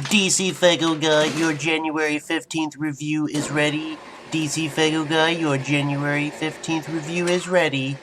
DCFAYGOGUY, your January 15th review is ready. DCFAYGOGUY, your January 15th review is ready.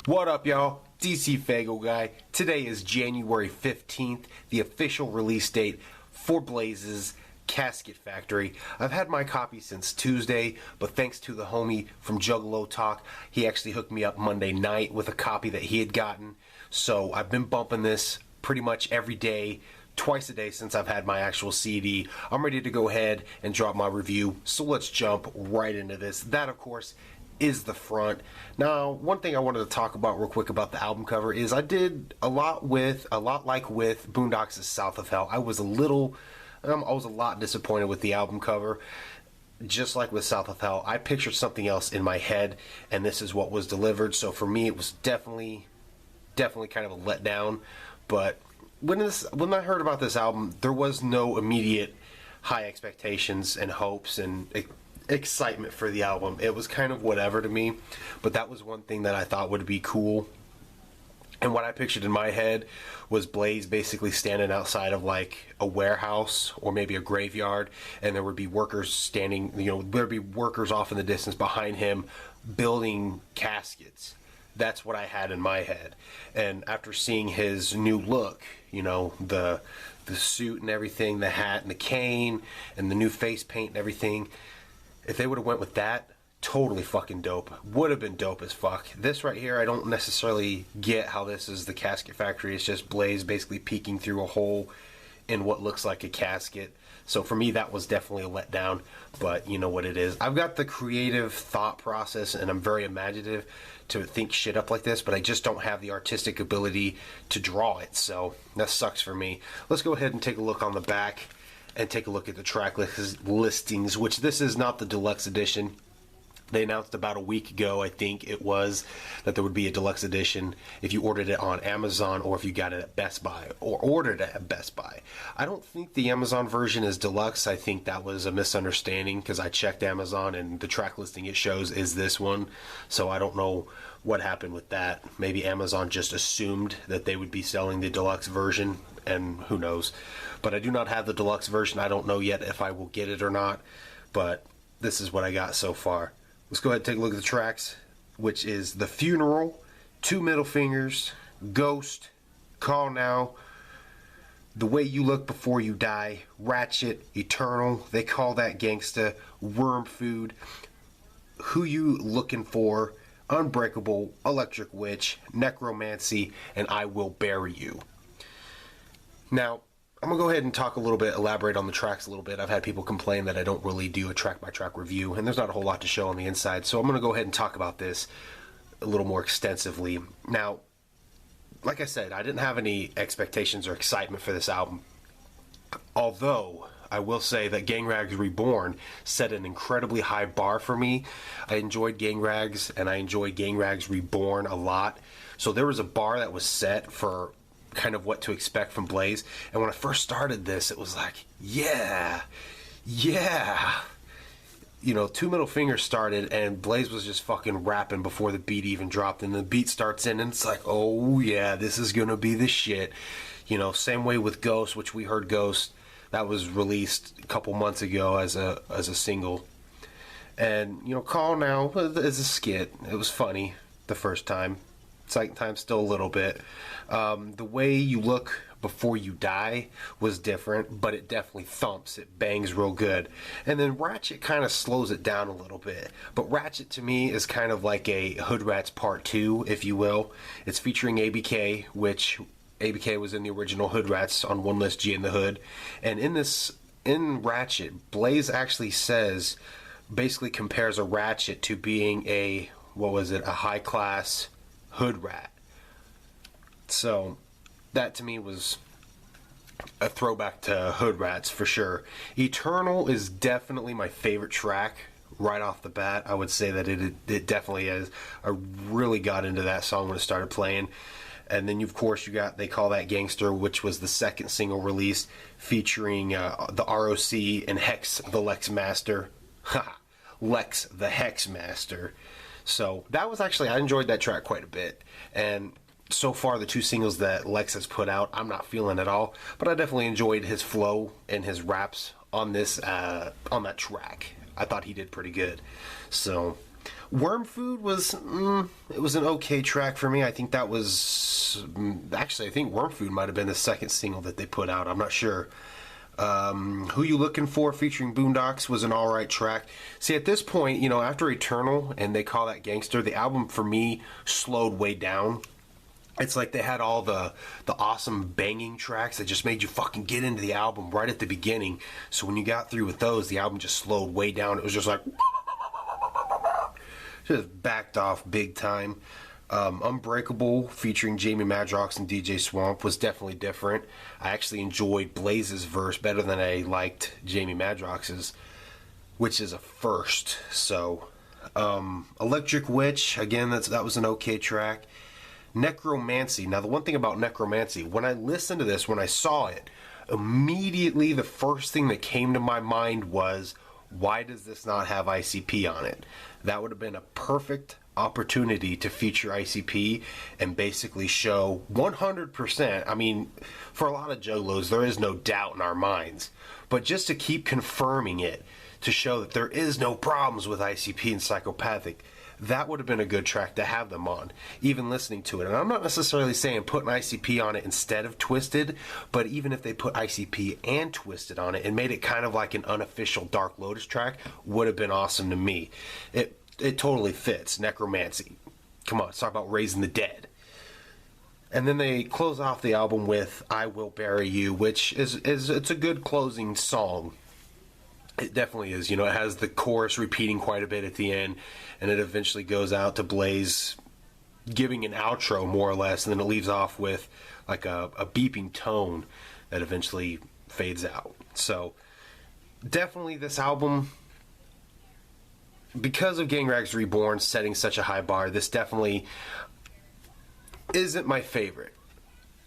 What up, y'all? DCFAYGOGUY. Today is January 15th, the official release date for Blaze's Casket Factory. I've had my copy since Tuesday, but thanks to the homie from Juggalo Talk, he actually hooked me up Monday night with a copy that he had gotten. So I've been bumping this pretty much every day, twice a day since I've had my actual CD. I'm ready to go ahead and drop my review, so let's jump right into this. That, of course, is the front. Now, one thing I wanted to talk about real quick about the album cover is I did a lot like with Boondocks' South of Hell. I was a lot disappointed with the album cover. Just like with South of Hell, I pictured something else in my head, and this is what was delivered. So for me, it was definitely kind of a letdown. But when I heard about this album, there was no immediate high expectations and hopes and excitement for the album. It was kind of whatever to me, but that was one thing that I thought would be cool. And what I pictured in my head was Blaze basically standing outside of like a warehouse or maybe a graveyard, and there would be workers standing, there'd be workers off in the distance behind him building caskets. That's what I had in my head. And after seeing his new look, the suit and everything, the hat and the cane and the new face paint and everything, if they would have went with that, totally fucking dope. Would have been dope as fuck. This right here, I don't necessarily get how this is the Casket Factory. It's just Blaze basically peeking through a hole in what looks like a casket. So for me, that was definitely a letdown, but you know what it is. I've got the creative thought process, and I'm very imaginative to think shit up like this, but I just don't have the artistic ability to draw it, so that sucks for me. Let's go ahead and take a look on the back and take a look at the track listings, which this is not the deluxe edition. They announced about a week ago, I think it was, that there would be a deluxe edition if you ordered it on Amazon or if you got it at Best Buy or ordered it at Best Buy. I don't think the Amazon version is deluxe. I think that was a misunderstanding because I checked Amazon and the track listing it shows is this one. So I don't know what happened with that. Maybe Amazon just assumed that they would be selling the deluxe version, and who knows. But I do not have the deluxe version. I don't know yet if I will get it or not, but this is what I got so far. Let's go ahead and take a look at the tracks, which is The Funeral, Two Middle Fingers, Ghost, Call Now, The Way You Look Before You Die, Ratchet, Eternal, They Call That Gangsta, Worm Food, Who You Looking For, Unbreakable, Electric Witch, Necromancy, and I Will Bury You. Now, I'm going to go ahead and talk a little bit, elaborate on the tracks a little bit. I've had people complain that I don't really do a track-by-track review, and there's not a whole lot to show on the inside, so I'm going to go ahead and talk about this a little more extensively. Now, like I said, I didn't have any expectations or excitement for this album, although I will say that Gang Rags Reborn set an incredibly high bar for me. I enjoyed Gang Rags, and I enjoyed Gang Rags Reborn a lot, so there was a bar that was set for kind of what to expect from Blaze. And when I first started this, it was like, yeah. Two Middle Fingers started and Blaze was just fucking rapping before the beat even dropped, and the beat starts in and it's like, oh yeah, this is gonna be the shit. Same way with Ghost, which we heard Ghost, that was released a couple months ago as a single. And Call Now is a skit. It was funny the first time. Second time, still a little bit. The Way You Look Before You Die was different, but it definitely thumps. It bangs real good. And then Ratchet kind of slows it down a little bit. But Ratchet to me is kind of like a Hood Rats Part 2, if you will. It's featuring ABK, which ABK was in the original Hood Rats on One Less G in the Hood. And in Ratchet, Blaze actually basically compares a Ratchet to being a high-class hood rat. So that to me was a throwback to Hood Rats for sure. Eternal is definitely my favorite track right off the bat. I would say that it definitely is. I really got into that song when it started playing. And then, of course, you got They Call That Gangster, which was the second single released, featuring the ROC and Hex the Lex Master. Lex the Hex Master. So that was actually, I enjoyed that track quite a bit. And so far, the two singles that Lex has put out, I'm not feeling at all. But I definitely enjoyed his flow and his raps on this, on that track. I thought he did pretty good. So Worm Food was, it was an okay track for me. I think that was, actually, I think Worm Food might have been the second single that they put out. I'm not sure. Who You Looking For featuring Boondocks was an alright track. See, at this point, you know, after Eternal and They Call That Gangster, the album for me slowed way down. It's like they had all the awesome banging tracks that just made you fucking get into the album right at the beginning. So when you got through with those, the album just slowed way down. It was just like, just backed off big time. Unbreakable featuring Jamie Madrox and DJ Swamp was definitely different. I actually enjoyed Blaze's verse better than I liked Jamie Madrox's, which is a first. So Electric Witch, again, that was an okay track. Necromancy. Now, the one thing about Necromancy, when I listened to this, when I saw it, immediately the first thing that came to my mind was, why does this not have ICP on it? That would have been a perfect opportunity to feature ICP and basically show 100%. I mean, for a lot of juggalos, there is no doubt in our minds. But just to keep confirming it, to show that there is no problems with ICP and Psychopathic, that would have been a good track to have them on, even listening to it. And I'm not necessarily saying put an ICP on it instead of Twisted, but even if they put ICP and Twisted on it and made it kind of like an unofficial Dark Lotus track, would have been awesome to me. It totally fits. Necromancy. Come on, let's talk about Raising the Dead. And then they close off the album with I Will Bury You, which is it's a good closing song. It definitely is. You know, it has the chorus repeating quite a bit at the end, and it eventually goes out to Blaze giving an outro, more or less, and then it leaves off with like a beeping tone that eventually fades out. So definitely this album, because of Gang Rags Reborn setting such a high bar, this definitely isn't my favorite.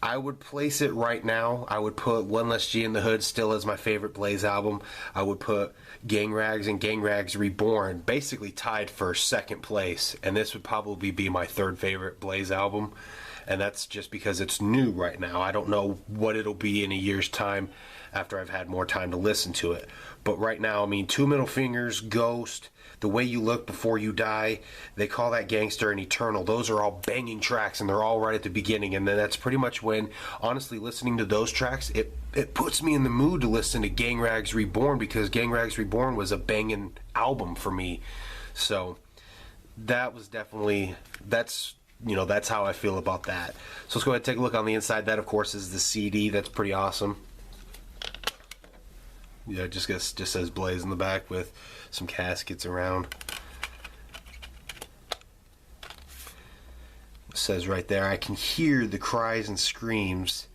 I would place it right now. I would put One Less G in the Hood still as my favorite Blaze album. I would put Gang Rags and Gang Rags Reborn basically tied for second place. And this would probably be my third favorite Blaze album. And that's just because it's new right now. I don't know what it'll be in a year's time after I've had more time to listen to it. But right now, I mean, Two Middle Fingers, Ghost, The Way You Look Before You Die, They Call That Gangster, and Eternal. Those are all banging tracks, and they're all right at the beginning. And then that's pretty much when, honestly, listening to those tracks, it puts me in the mood to listen to Gang Rags Reborn, because Gang Rags Reborn was a banging album for me. So that was definitely, that's how I feel about that. So let's go ahead and take a look on the inside. That, of course, is the CD. That's pretty awesome. Yeah, it just says Blaze in the back with some caskets around. It says right there, I can hear the cries and screams,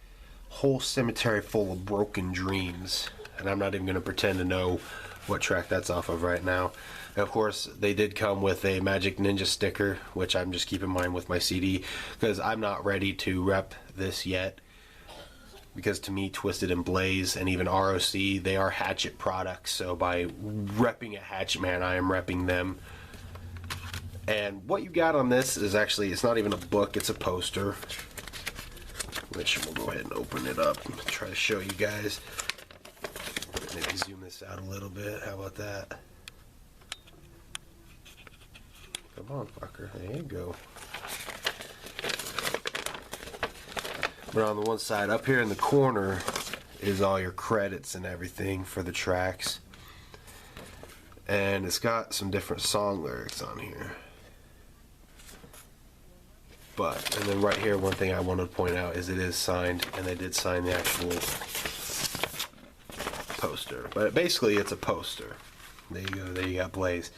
whole cemetery full of broken dreams. And I'm not even going to pretend to know what track that's off of right now. And of course, they did come with a Magic Ninja sticker, which I'm just keeping in mind with my CD, because I'm not ready to rep this yet. Because to me, Twisted and Blaze and even ROC, they are Hatchet products. So by repping a Hatchet Man, I am repping them. And what you got on this is actually, it's not even a book, it's a poster. Which we'll go ahead and open it up and try to show you guys. Maybe zoom this out a little bit. How about that? Come on, fucker. There you go. But on the one side, up here in the corner, is all your credits and everything for the tracks. And it's got some different song lyrics on here. And then right here, one thing I wanted to point out is it is signed, and they did sign the actual poster. But basically, it's a poster. There you go. There you got Blaze.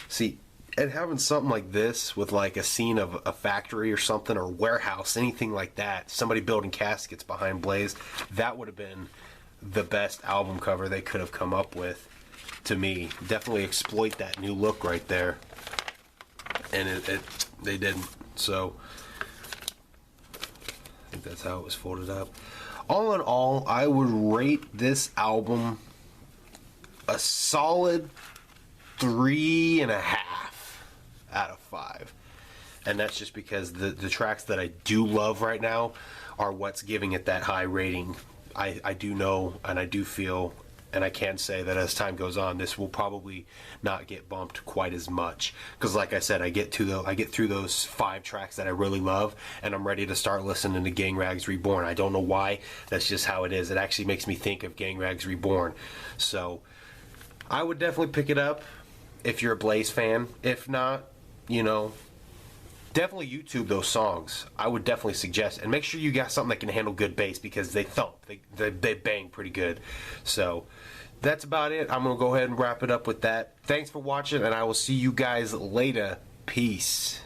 See, and having something like this with like a scene of a factory or something, or warehouse, anything like that, somebody building caskets behind Blaze, that would have been the best album cover they could have come up with, to me. Definitely exploit that new look right there. And they didn't. So think that's how it was folded up. All in all, I would rate this album a solid 3.5 out of 5. And that's just because the tracks that I do love right now are what's giving it that high rating. I do know and I do feel, and I can say that as time goes on, this will probably not get bumped quite as much. Because like I said, I get through those 5 tracks that I really love, and I'm ready to start listening to Gang Rags Reborn. I don't know why. That's just how it is. It actually makes me think of Gang Rags Reborn. So I would definitely pick it up if you're a Blaze fan. If not, definitely YouTube those songs. I would definitely suggest, and make sure you got something that can handle good bass, because they thump, they bang pretty good. So that's about it. I'm gonna go ahead and wrap it up with that. Thanks for watching, and I will see you guys later. Peace.